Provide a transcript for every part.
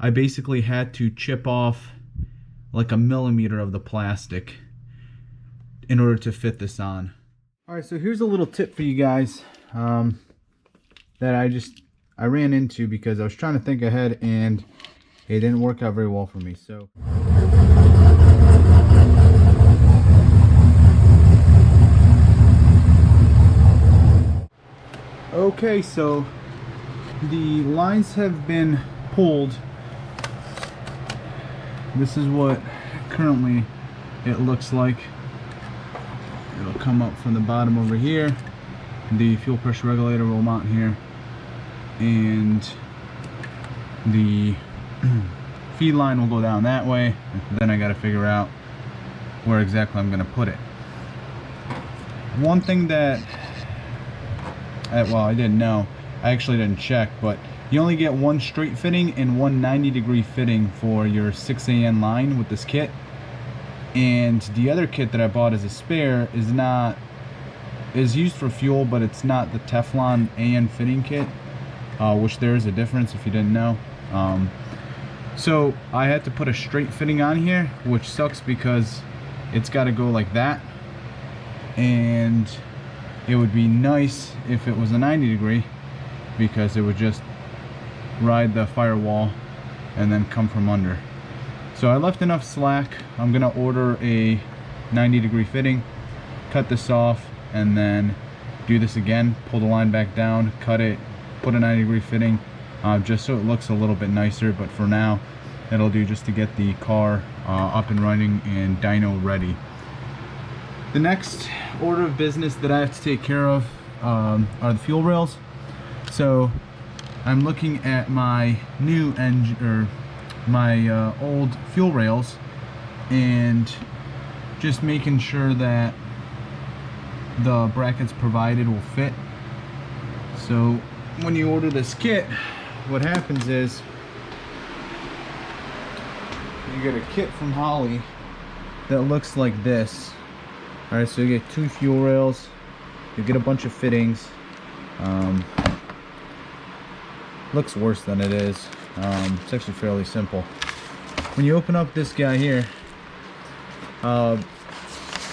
I basically had to chip off like a millimeter of the plastic in order to fit this on. Alright, so here's a little tip for you guys that I ran into because I was trying to think ahead and it didn't work out very well for me. So okay, so the lines have been pulled. This is what currently it looks like. It'll come up from the bottom over here. The fuel pressure regulator will mount here, and the feed line will go down that way. Then I got to figure out where exactly I'm going to put it. One thing that well, I didn't know, I actually didn't check, but you only get one straight fitting and one 90-degree fitting for your 6AN line with this kit. And the other kit that I bought as a spare is used for fuel, but it's not the Teflon AN fitting kit, which there is a difference if you didn't know. So I had to put a straight fitting on here, which sucks because it's got to go like that, and it would be nice if it was a 90-degree because it would just ride the firewall and then come from under. So I left enough slack. I'm gonna order a 90-degree fitting, cut this off, and then do this again, pull the line back down, cut it, put a 90-degree fitting, just so it looks a little bit nicer. But for now, it'll do just to get the car up and running and dyno ready. The next order of business that I have to take care of are the fuel rails. So I'm looking at my new engine, or my old fuel rails, and just making sure that the brackets provided will fit. So when you order this kit, what happens is you get a kit from Holly that looks like this. Alright, so you get 2 fuel rails, you get a bunch of fittings. Looks worse than it is. It's actually fairly simple. When you open up this guy here,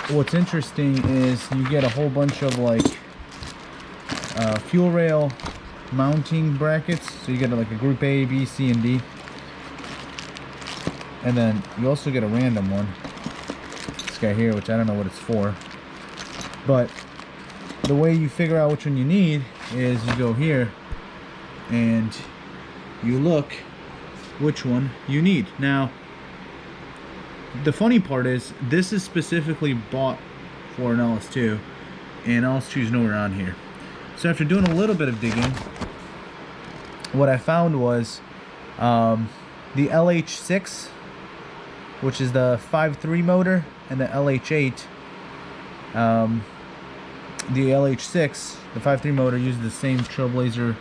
what's interesting is you get a whole bunch of like fuel rail mounting brackets. So you get like a group A, B, C, and D. And then you also get a random one. This guy here, which I don't know what it's for. But the way you figure out which one you need is you go here and you look which one you need. Now, the funny part is this is specifically bought for an LS2, and LS2 is nowhere on here. So after doing a little bit of digging, what I found was the LH6, which is the 5.3 motor, and the LH8. The LH6, the 5.3 motor, uses the same Trailblazer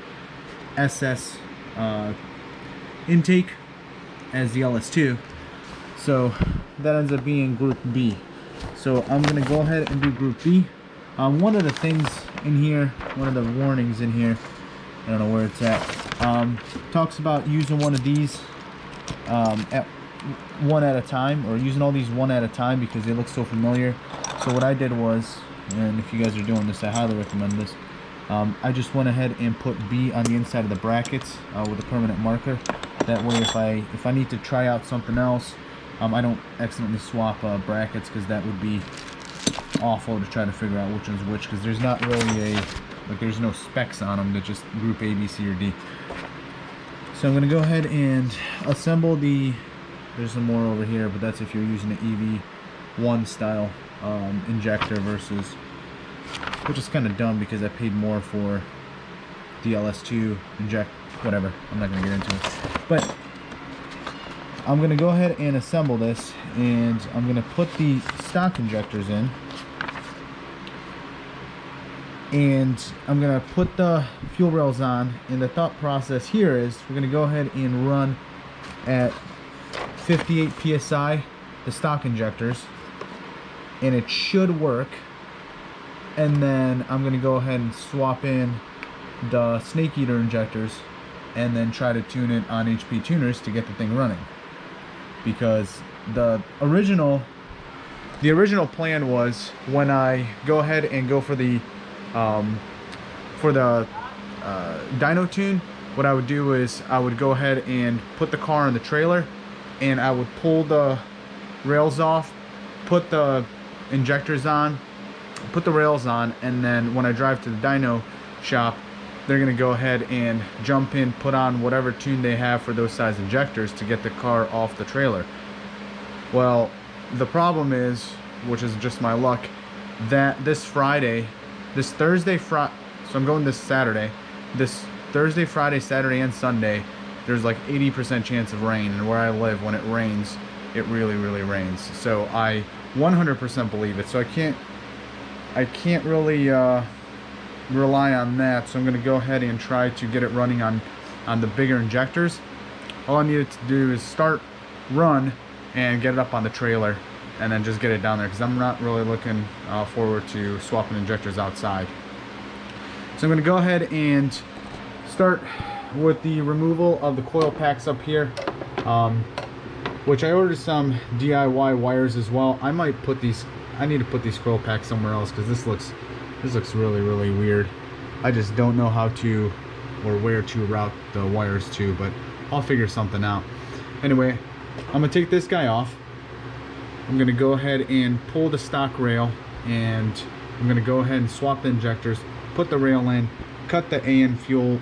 SS intake as the LS2, so that ends up being group B. So I'm gonna go ahead and do group B. One of the things in here, one of the warnings in here, I don't know where it's at, talks about using one of these one at a time, or using all these one at a time because they look so familiar. So what I did was, and if you guys are doing this, I highly recommend this, I just went ahead and put B on the inside of the brackets with a permanent marker. That way if I need to try out something else, I don't accidentally swap brackets, because that would be awful to try to figure out which one's which, because there's not really there's no specs on them. They're just group A, B, C, or D. So I'm going to go ahead and assemble there's some more over here, but that's if you're using an EV1 style injector versus, which is kind of dumb because I paid more for the LS2 inject, whatever, I'm not going to get into it. But I'm going to go ahead and assemble this, and I'm going to put the stock injectors in, and I'm going to put the fuel rails on. And the thought process here is we're going to go ahead and run at 58 psi the stock injectors, and it should work. And then I'm going to go ahead and swap in the snake eater injectors and then try to tune it on HP tuners to get the thing running. Because the original plan was, when I go ahead and go for the dyno tune, what I would do is I would go ahead and put the car in the trailer, and I would pull the rails off, put the injectors on, put the rails on, and then when I drive to the dyno shop, they're gonna go ahead and jump in, put on whatever tune they have for those size injectors to get the car off the trailer. Well, the problem is, which is just my luck, that this Thursday, so I'm going this Saturday, this Thursday, Friday, Saturday, and Sunday, there's like 80% chance of rain, and where I live, when it rains, it really, really rains. So I 100% believe it. So I can't really rely on that. So I'm going to go ahead and try to get it running on the bigger injectors. All I needed to do is start, run, and get it up on the trailer, and then just get it down there, because I'm not really looking forward to swapping injectors outside. So I'm going to go ahead and start with the removal of the coil packs up here, which I ordered some DIY wires as well. I need to put these coil packs somewhere else, because this looks really, really weird. I just don't know how to, or where to route the wires to, but I'll figure something out. Anyway, I'm gonna take this guy off. I'm gonna go ahead and pull the stock rail, and I'm gonna go ahead and swap the injectors, put the rail in, cut the AN fuel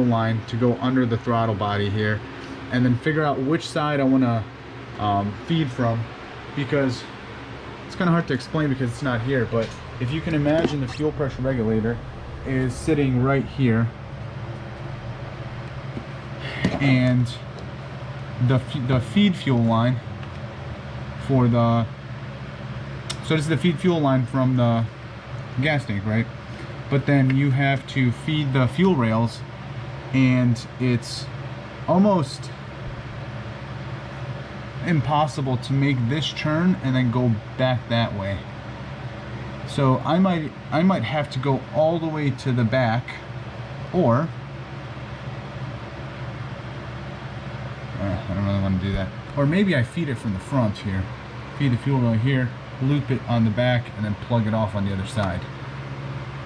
line to go under the throttle body here, and then figure out which side I want to feed from, because it's kind of hard to explain because it's not here. But if you can imagine, the fuel pressure regulator is sitting right here, and the feed fuel line for the, so this is the feed fuel line from the gas tank, right? But then you have to feed the fuel rails, and it's almost impossible to make this turn and then go back that way. So I might have to go all the way to the back, or I don't really want to do that. Or maybe I feed it from the front here, feed the fuel rail here, loop it on the back, and then plug it off on the other side.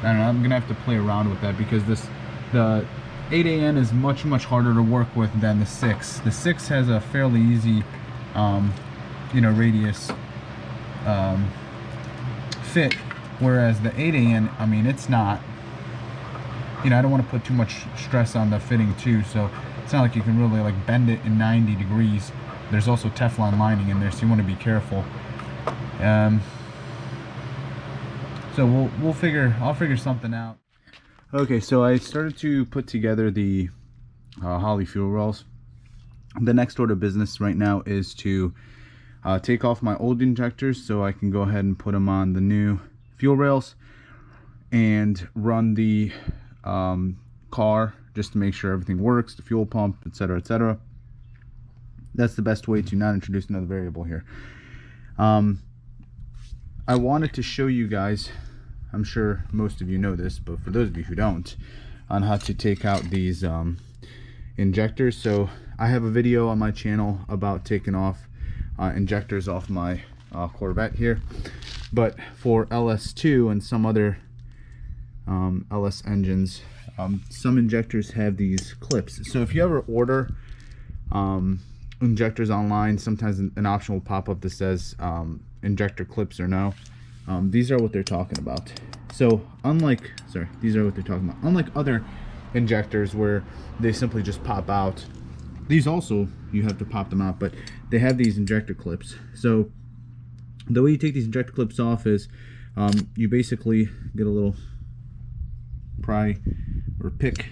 I don't know, I'm gonna have to play around with that, because the 8AN is much harder to work with than the 6. The 6 has a fairly easy radius fit, whereas the 8AN, I mean, it's not, I don't want to put too much stress on the fitting too, so it's not like you can really like bend it in 90 degrees. There's also Teflon lining in there, so you want to be careful. So I'll figure something out. Okay, so I started to put together the Holley fuel rails. The next order of business right now is to take off my old injectors, so I can go ahead and put them on the new fuel rails and run the car, just to make sure everything works, the fuel pump, etc., etc. That's the best way to not introduce another variable here. I wanted to show you guys, I'm sure most of you know this, but for those of you who don't, on how to take out these injectors. So I have a video on my channel about taking off injectors off my Corvette here, but for LS2 and some other LS engines, some injectors have these clips. So if you ever order injectors online, sometimes an option will pop up that says injector clips or no. These are what they're talking about. So these are what they're talking about. Unlike other injectors where they simply just pop out, these also, you have to pop them out, but they have these injector clips. So the way you take these injector clips off is you basically get a little pry or pick,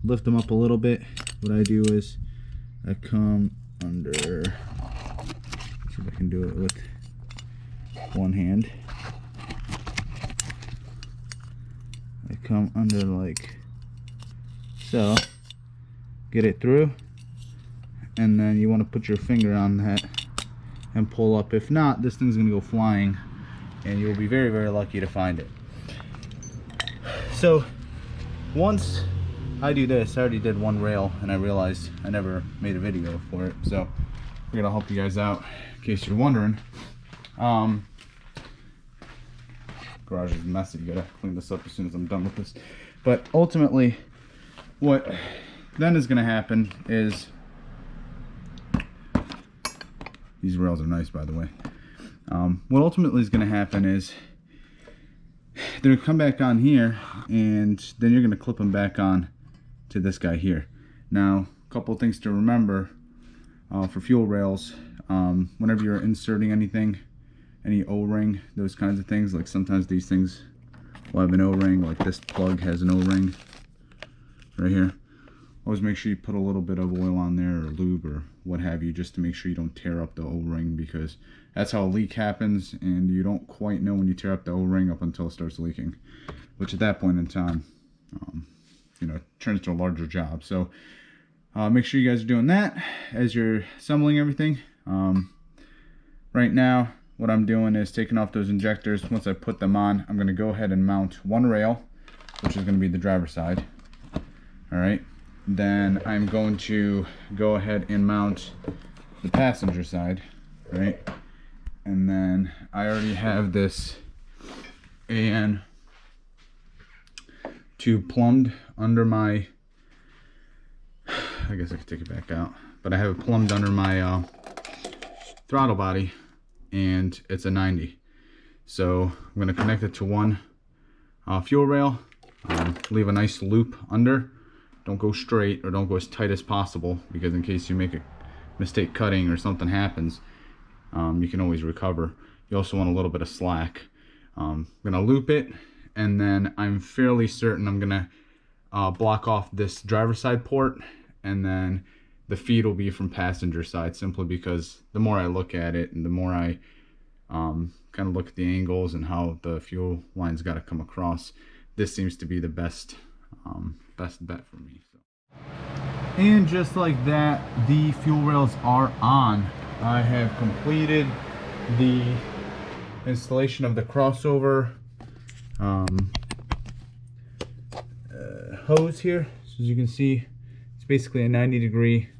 lift them up a little bit. What I do is I come under, see if I can do it with one hand. I come under like so, get it through, and then you want to put your finger on that and pull up. If not, this thing's gonna go flying, and you'll be very lucky to find it. So once I do this. I already did one rail and I realized I never made a video for it, so we're gonna help you guys out in case you're wondering. Garage is messy. You gotta clean this up as soon as I'm done with this. But ultimately, what then is gonna happen is, these rails are nice, by the way. What ultimately is gonna happen is they're gonna come back on here, and then you're gonna clip them back on to this guy here. Now, a couple of things to remember for fuel rails. Whenever you're inserting anything, any O-ring, those kinds of things, like sometimes these things will have an O-ring, like this plug has an O-ring right here. Always make sure you put a little bit of oil on there, or lube, or what have you, just to make sure you don't tear up the O-ring, because that's how a leak happens, and you don't quite know when you tear up the O-ring up until it starts leaking, which at that point in time, you know, it turns to a larger job. So make sure you guys are doing that as you're assembling everything. Right now, what I'm doing is taking off those injectors. Once I put them on, I'm going to go ahead and mount one rail, which is going to be the driver's side. All right. Then I'm going to go ahead and mount the passenger side, right? And then I already have this AN tube plumbed under my, I guess I could take it back out, but I have it plumbed under my throttle body, and it's a 90. So I'm going to connect it to one fuel rail, leave a nice loop under. Don't go straight, or don't go as tight as possible, because in case you make a mistake cutting or something happens, you can always recover. You also want a little bit of slack. I'm gonna loop it, and then I'm fairly certain I'm gonna block off this driver's side port, and then the feed will be from passenger side, simply because the more I look at it and the more I kind of look at the angles and how the fuel line's got to come across, this seems to be the best bet for me. So. And just like that, the fuel rails are on. I have completed the installation of the crossover hose here. So as you can see, it's basically a 90-degree,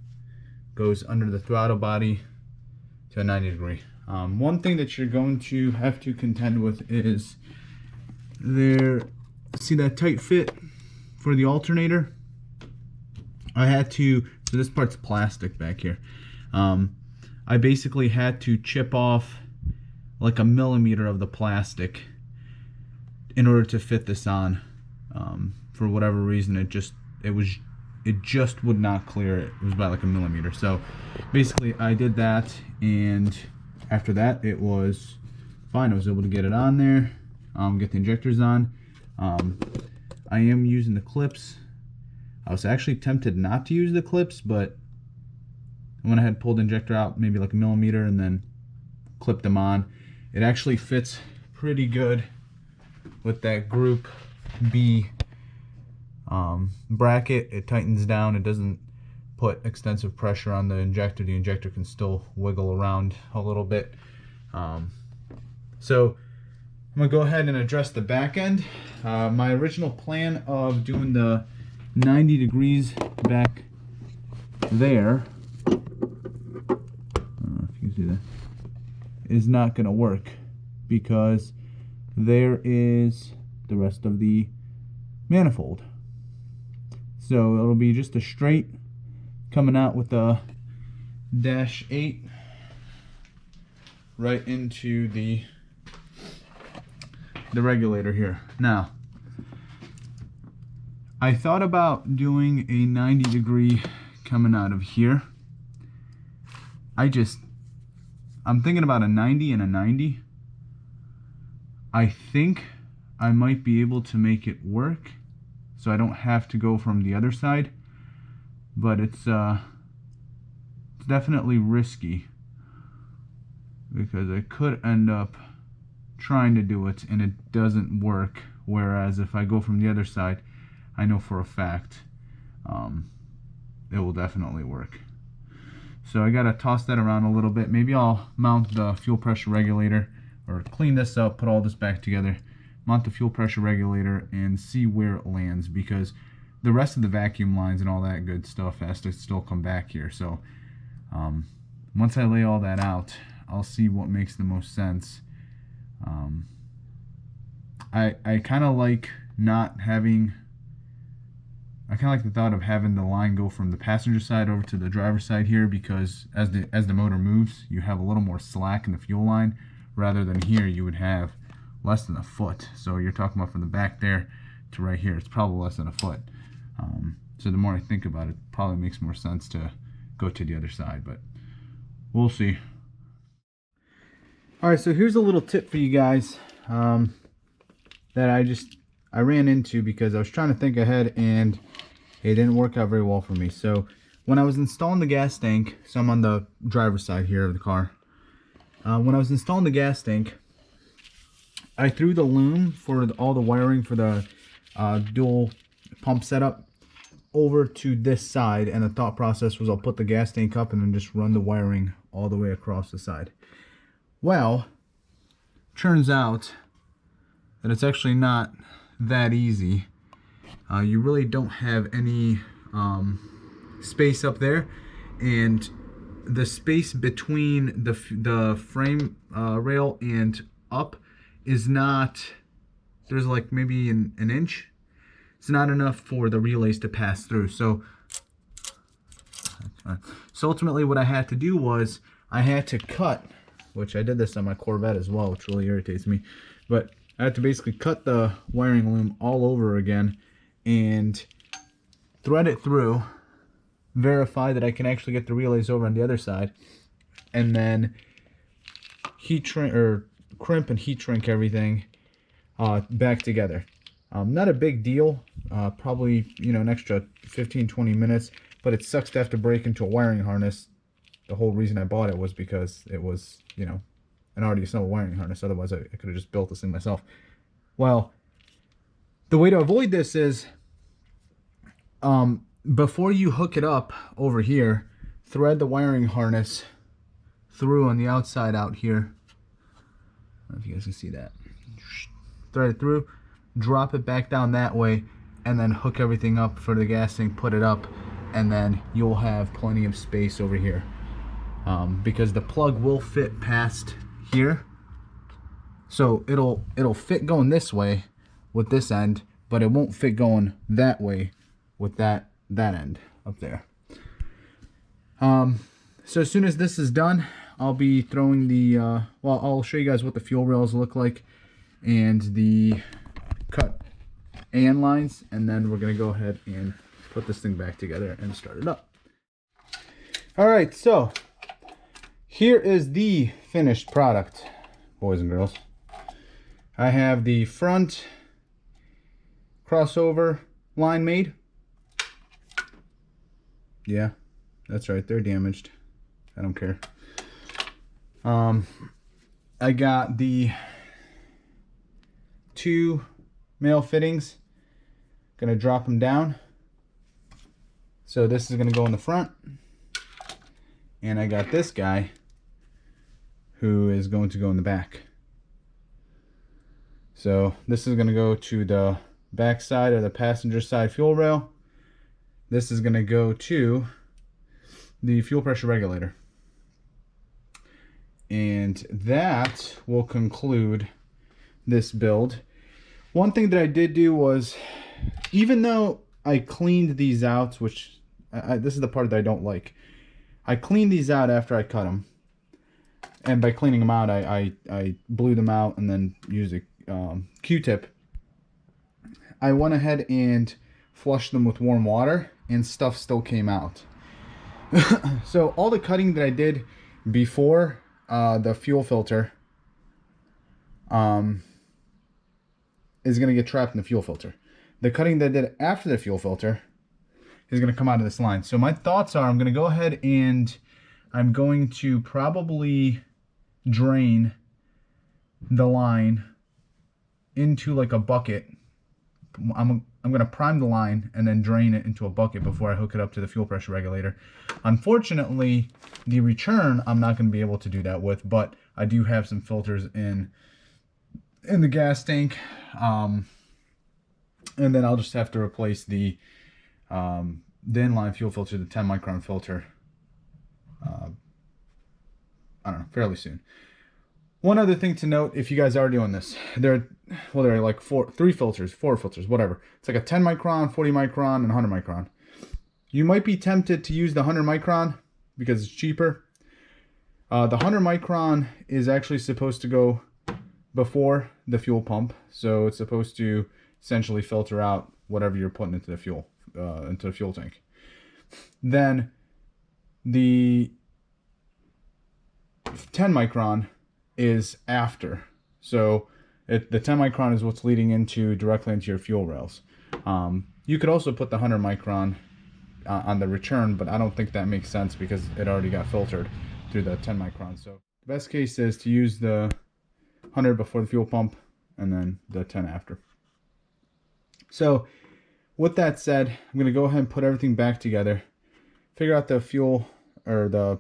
goes under the throttle body to a 90-degree. One thing that you're going to have to contend with is see that tight fit for the alternator? I had to, so this part's plastic back here. I basically had to chip off like a millimeter of the plastic in order to fit this on. For whatever reason, it just would not clear. It was by like a millimeter. So basically I did that, and after that it was fine. I was able to get it on there, get the injectors on. I am using the clips. I was actually tempted not to use the clips, but I went ahead, pulled the injector out maybe like a millimeter, and then clipped them on. It actually fits pretty good with that Group B bracket. It tightens down. It doesn't put extensive pressure on the injector. The injector can still wiggle around a little bit. So I'm gonna go ahead and address the back end. My original plan of doing the 90 degrees back there, I don't know if you can see that, is not gonna work, because there is the rest of the manifold. So it'll be just a straight coming out with a -8 right into the regulator here. Now, I thought about doing a 90 degree coming out of here. I'm thinking about a 90 and a 90. I think I might be able to make it work, so I don't have to go from the other side, but it's definitely risky, because I could end up trying to do it and it doesn't work, whereas if I go from the other side, I know for a fact it will definitely work. So I gotta toss that around a little bit. Maybe I'll mount the fuel pressure regulator, or clean this up, put all this back together, mount the fuel pressure regulator, and see where it lands, because the rest of the vacuum lines and all that good stuff has to still come back here. So once I lay all that out, I'll see what makes the most sense. I kind of like not having, I kind of like the thought of having the line go from the passenger side over to the driver's side here, because as the motor moves, you have a little more slack in the fuel line, rather than here you would have less than a foot. So you're talking about from the back there to right here, it's probably less than a foot. So the more I think about it, it probably makes more sense to go to the other side, but we'll see. All right, so here's a little tip for you guys that I ran into because I was trying to think ahead and it didn't work out very well for me. So when I was installing the gas tank, so I'm on the driver's side here of the car. When I was installing the gas tank, I threw the loom for all the wiring for the dual pump setup over to this side, and the thought process was I'll put the gas tank up and then just run the wiring all the way across the side. Well, turns out that it's actually not that easy. You really don't have any space up there, and the space between the frame rail and up is not, there's like maybe an inch. It's not enough for the relays to pass through. So ultimately what I had to do was I had to cut, which I did this on my Corvette as well, which really irritates me, but I had to basically cut the wiring loom all over again and thread it through, verify that I can actually get the relays over on the other side, and then heat shrink or crimp and heat shrink everything back together. Not a big deal, probably, you know, an extra 15-20 minutes, but it sucks to have to break into a wiring harness. The whole reason I bought it was because it was, you know, an already assembled wiring harness. Otherwise I could have just built this thing myself. Well, the way to avoid this is before you hook it up over here, thread the wiring harness through on the outside out here. I don't know if you guys can see that. Thread it through, drop it back down that way, and then hook everything up for the gas tank, put it up, and then you'll have plenty of space over here. Because the plug will fit past here, so it'll fit going this way with this end, but it won't fit going that way with that end up there. So as soon as this is done, I'll be throwing the well, I'll show you guys what the fuel rails look like and the cut AN lines, and then we're gonna go ahead and put this thing back together and start it up. All right, so here is the finished product, boys and girls. I have the front crossover line made. Yeah, that's right, they're damaged. I don't care. I got the 2 male fittings. Gonna drop them down. So this is gonna go in the front. And I got this guy who is going to go in the back. So this is gonna go to the back side of the passenger side fuel rail. This is gonna go to the fuel pressure regulator. And that will conclude this build. One thing that I did do was, even though I cleaned these out, which this is the part that I don't like, I cleaned these out after I cut them, and by cleaning them out I blew them out and then used a Q-tip. I went ahead and flushed them with warm water, and stuff still came out. So all the cutting that I did before the fuel filter is going to get trapped in the fuel filter. The cutting that I did after the fuel filter is going to come out of this line. So my thoughts are, I'm going to go ahead and I'm going to probably drain the line into like a bucket. I'm going to prime the line and then drain it into a bucket before I hook it up to the fuel pressure regulator. Unfortunately, the return I'm not going to be able to do that with, but I do have some filters in the gas tank, and then I'll just have to replace the the inline fuel filter, the 10 micron filter, I don't know, fairly soon. One other thing to note, if you guys are doing this, there are like four filters, whatever. It's like a 10 micron, 40 micron, and 100 micron. You might be tempted to use the 100 micron because it's cheaper. The 100 micron is actually supposed to go before the fuel pump, so it's supposed to essentially filter out whatever you're putting into the fuel tank. Then the 10 micron is after, so the 10 micron is what's leading directly into your fuel rails. You could also put the 100 micron on the return, but I don't think that makes sense because it already got filtered through the 10 micron. So the best case is to use the 100 before the fuel pump and then the 10 after. So with that said, I'm going to go ahead and put everything back together, figure out the fuel or the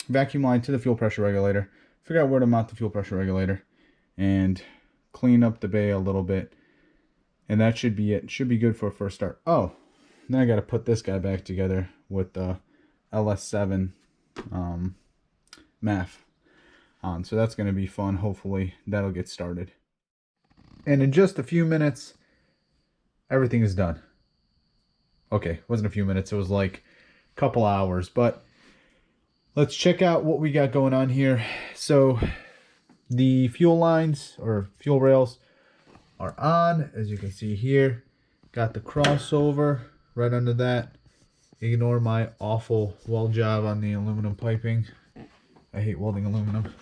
vacuum line to the fuel pressure regulator, figure out where to mount the fuel pressure regulator, and clean up the bay a little bit. And that should be it. Should be good for a first start. Oh, then I got to put this guy back together with the LS7 MAF on. So that's going to be fun. Hopefully that'll get started. And in just a few minutes, everything is done. Okay, it wasn't a few minutes. It was like a couple hours. But let's check out what we got going on here. So the fuel lines or fuel rails are on, as you can see here. Got the crossover right under that. Ignore my awful weld job on the aluminum piping. I hate welding aluminum.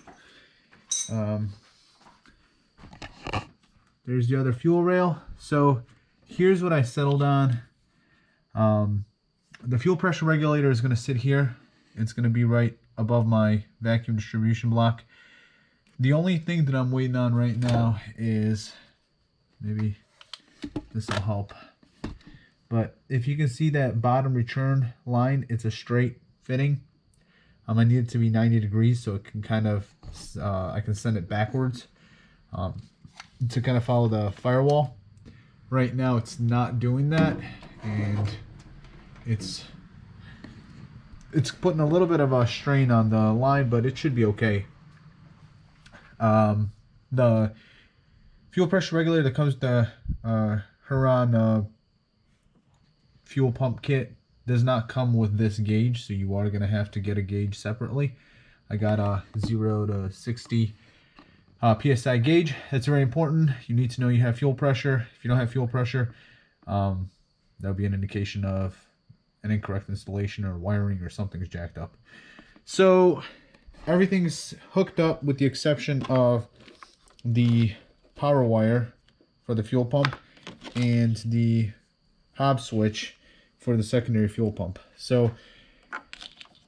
There's the other fuel rail. So here's what I settled on. The fuel pressure regulator is going to sit here. It's going to be right above my vacuum distribution block. The only thing that I'm waiting on right now is, maybe this will help, but if you can see that bottom return line, it's a straight fitting. I need it to be 90 degrees so it can kind of, I can send it backwards to kind of follow the firewall. Right now it's not doing that, and it's putting a little bit of a strain on the line, but it should be okay. The fuel pressure regulator that comes with the Huron fuel pump kit does not come with this gauge, so you are going to have to get a gauge separately. I got a 0 to 60 PSI gauge. That's very important. You need to know you have fuel pressure. If you don't have fuel pressure, that'll be an indication of an incorrect installation or wiring or something's jacked up. So everything's hooked up with the exception of the power wire for the fuel pump and the hob switch for the secondary fuel pump. So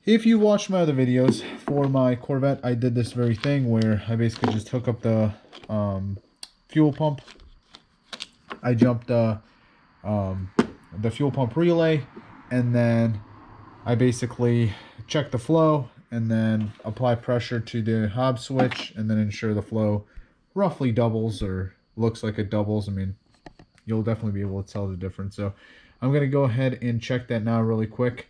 if you watched my other videos for my Corvette, I did this very thing where I basically just hook up the fuel pump. I jumped the fuel pump relay, and then I basically check the flow and then apply pressure to the hob switch and then ensure the flow roughly doubles or looks like it doubles. I mean, you'll definitely be able to tell the difference. So I'm going to go ahead and check that now really quick.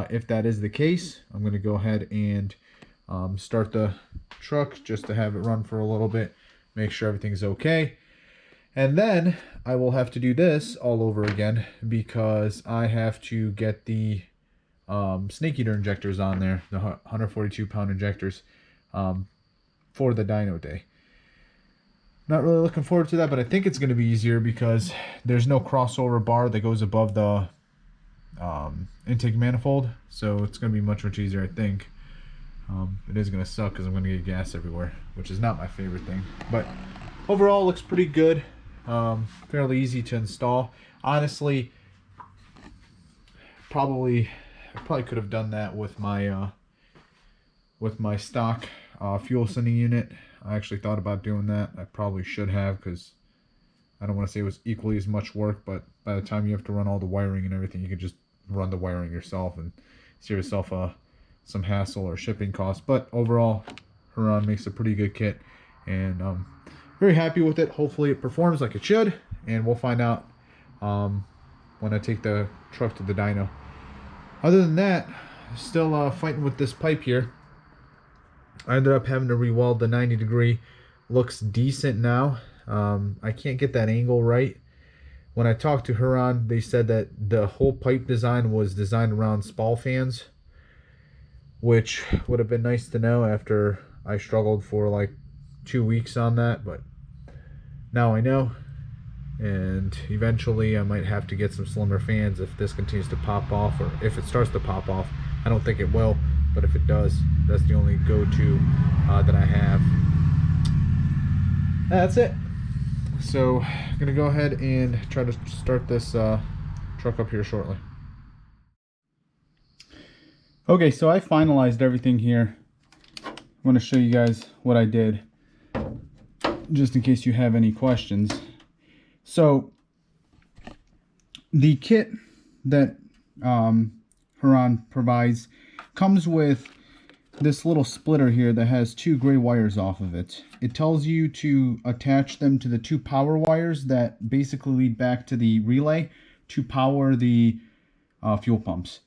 If that is the case, I'm going to go ahead and start the truck just to have it run for a little bit, make sure everything's okay. And then I will have to do this all over again because I have to get the snake eater injectors on there, the 142 pound injectors for the dyno day. Not really looking forward to that, but I think it's going to be easier because there's no crossover bar that goes above the intake manifold, so it's going to be much easier, I think. It is going to suck because I'm going to get gas everywhere, which is not my favorite thing, but overall looks pretty good. Fairly easy to install. Honestly, I probably could have done that with my stock fuel sending unit. I actually thought about doing that. I probably should have, because I don't want to say it was equally as much work, but by the time you have to run all the wiring and everything, you can just run the wiring yourself and save yourself some hassle or shipping costs. But overall, Huron makes a pretty good kit, and I'm very happy with it. Hopefully it performs like it should, and we'll find out when I take the truck to the dyno. Other than that, still fighting with this pipe here. I ended up having to re-weld the 90 degree. Looks decent now. I can't get that angle right. When I talked to Huron, they said that the whole pipe design was designed around spall fans, which would have been nice to know after I struggled for like 2 weeks on that, but now I know. And eventually I might have to get some slimmer fans if this continues to pop off, or if it starts to pop off. I don't think it will, but if it does, that's the only go-to that I have. That's it. So I'm gonna go ahead and try to start this truck up here shortly. Okay, so I finalized everything here. I want to show you guys what I did, just in case you have any questions. So the kit that Huron provides comes with this little splitter here that has 2 gray wires off of it. It tells you to attach them to the 2 power wires that basically lead back to the relay to power the fuel pumps.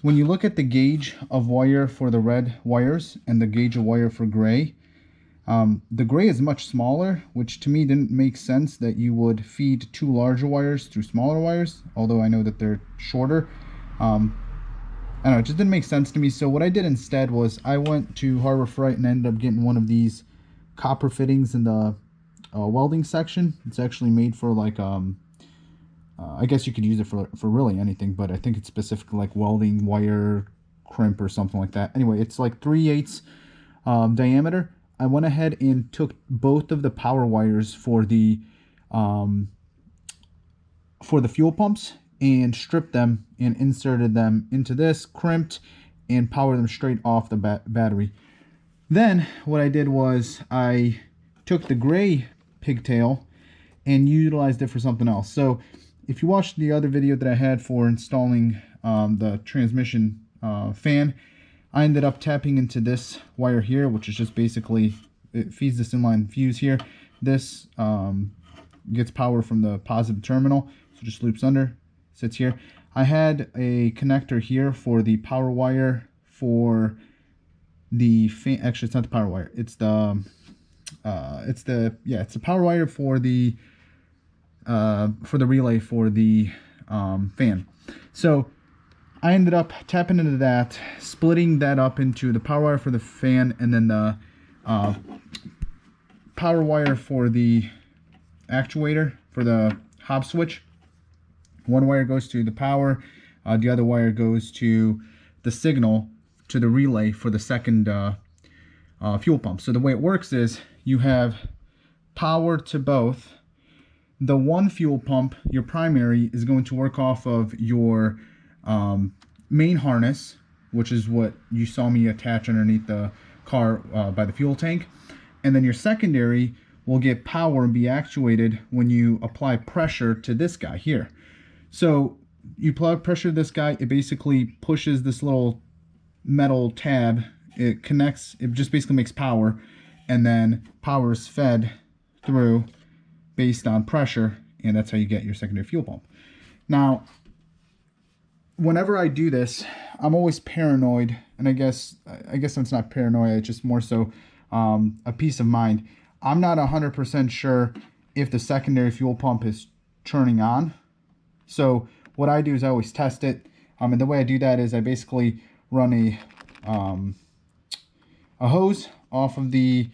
When you look at the gauge of wire for the red wires and the gauge of wire for gray, the gray is much smaller, which to me didn't make sense that you would feed 2 larger wires through smaller wires, although I know that they're shorter. I don't know, it just didn't make sense to me. So what I did instead was I went to Harbor Freight and ended up getting one of these copper fittings in the welding section. It's actually made for like, I guess you could use it for really anything, but I think it's specifically like welding, wire, crimp or something like that. Anyway, it's like 3/8 diameter. I went ahead and took both of the power wires for the fuel pumps and stripped them and inserted them into this, crimped, and powered them straight off the battery. Then what I did was I took the gray pigtail and utilized it for something else. So if you watched the other video that I had for installing the transmission fan, I ended up tapping into this wire here, which is just basically, it feeds this inline fuse here. This gets power from the positive terminal, so just loops under, sits here. I had a connector here for the power wire for the fan. Actually, it's not the power wire. It's the it's the power wire for the relay for the fan. So I ended up tapping into that, splitting that up into the power wire for the fan, and then the power wire for the actuator for the hob switch. One wire goes to the power, the other wire goes to the signal to the relay for the second fuel pump. So the way it works is you have power to both. The one fuel pump, your primary, is going to work off of your main harness, which is what you saw me attach underneath the car by the fuel tank. And then your secondary will get power and be actuated when you apply pressure to this guy here. So you apply pressure to this guy, it basically pushes this little metal tab, it connects, it just basically makes power, and then power is fed through based on pressure, and that's how you get your secondary fuel pump. Now, whenever I do this, I'm always paranoid, and I guess it's not paranoia, it's just more so a peace of mind. I'm not 100% sure if the secondary fuel pump is turning on. So what I do is I always test it, and the way I do that is I basically run a hose off of the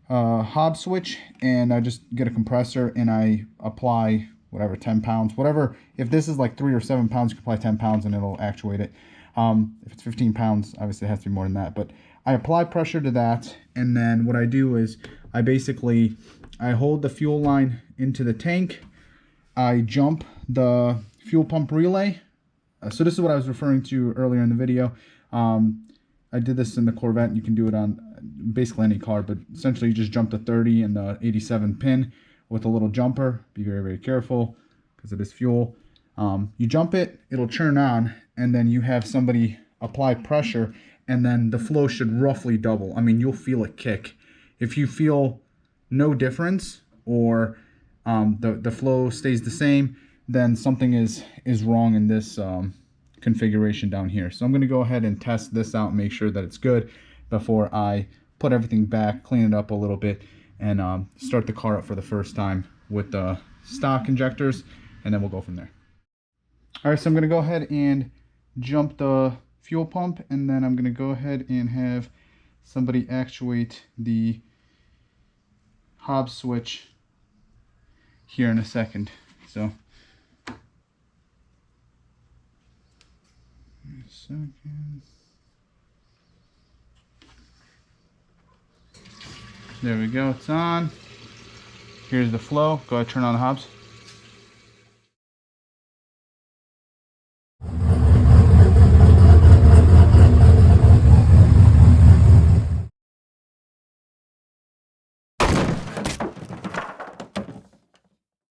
hob switch, and I just get a compressor and I apply whatever, 10 pounds, whatever. If this is like 3 or 7 pounds, you can apply 10 pounds and it'll actuate it. If it's 15 pounds, obviously it has to be more than that, but I apply pressure to that, and then what I do is I hold the fuel line into the tank, I jump the fuel pump relay. So this is what I was referring to earlier in the video. I did this in the Corvette. You can do it on basically any car, but essentially you just jump the 30 and the 87 pin with a little jumper. Be very, very careful because it is fuel. You jump it, it'll turn on, and then you have somebody apply pressure, and then the flow should roughly double. I mean, you'll feel it kick. If you feel no difference, or the flow stays the same, then something is wrong in this configuration down here. So I'm going to go ahead and test this out and make sure that it's good before I put everything back, clean it up a little bit, and start the car up for the first time with the stock injectors, and then we'll go from there. All right, so I'm going to go ahead and jump the fuel pump, and then I'm going to go ahead and have somebody actuate the Hobbs switch here in a second. So a second. There we go, it's on. Here's the flow. Go ahead, turn on the Hobbs.